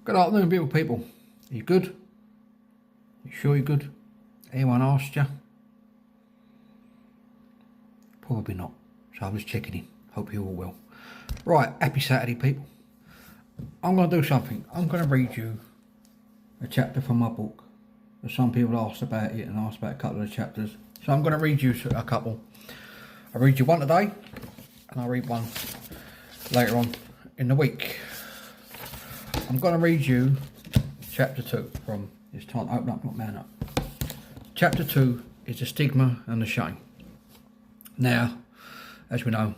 Good afternoon, beautiful people. Are you good? You sure you're good? Anyone asked you? Probably not. So I'm just checking in. Hope you're all well. Right, happy Saturday, people. I'm going to do something. I'm going to read you a chapter from my book. Some people asked about it and asked about a couple of the chapters. So I'm going to read you a couple. I read you one today and I'll read one later on in the week. I'm going to read you chapter 2 from It's Time to Open Up, Not Man Up. Chapter 2 is the stigma and the shame. Now, as we know,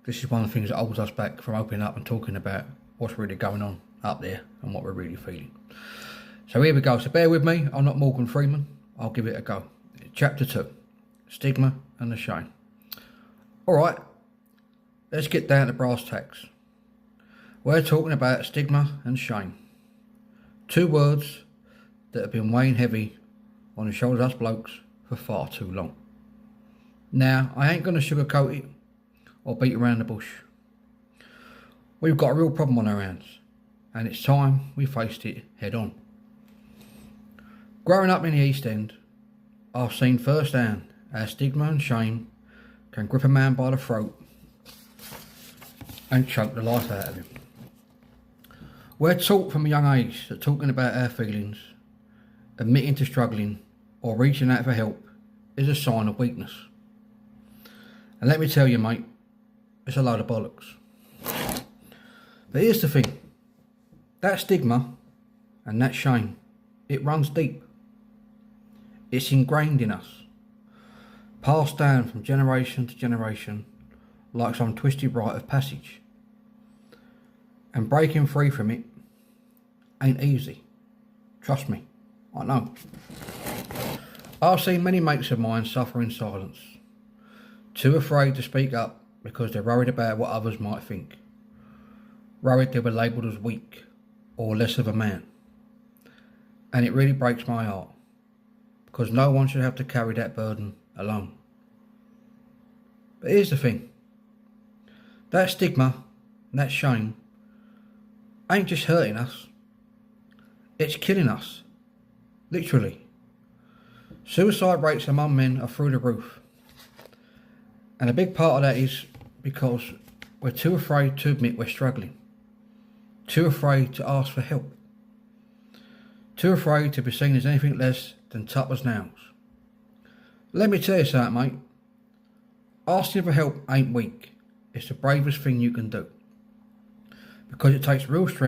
this is one of the things that holds us back from opening up and talking about what's really going on up there and what we're really feeling. So here we go. So bear with me. I'm not Morgan Freeman. I'll give it a go. Chapter 2, stigma and the shame. All right, let's get down to brass tacks. We're talking about stigma and shame. Two words that have been weighing heavy on the shoulders of us blokes for far too long. Now, I ain't going to sugarcoat it or beat around the bush. We've got a real problem on our hands, and it's time we faced it head on. Growing up in the East End, I've seen firsthand how stigma and shame can grip a man by the throat and choke the life out of him. We're taught from a young age that talking about our feelings, admitting to struggling, or reaching out for help is a sign of weakness. And let me tell you, mate, it's a load of bollocks. But here's the thing. That stigma and that shame, it runs deep. It's ingrained in us, passed down from generation to generation like some twisted rite of passage. And breaking free from it ain't easy. Trust me, I know. I've seen many mates of mine suffer in silence, too afraid to speak up because they're worried about what others might think, worried they were labelled as weak or less of a man. And it really breaks my heart, because no one should have to carry that burden alone. But here's the thing. That stigma and that shame ain't just hurting us, it's killing us, literally. Suicide rates among men are through the roof, and a big part of that is because we're too afraid to admit we're struggling, too afraid to ask for help, too afraid to be seen as anything less than tough as nails. Let me tell you something, mate. Asking for help ain't weak, it's the bravest thing you can do, because it takes real strength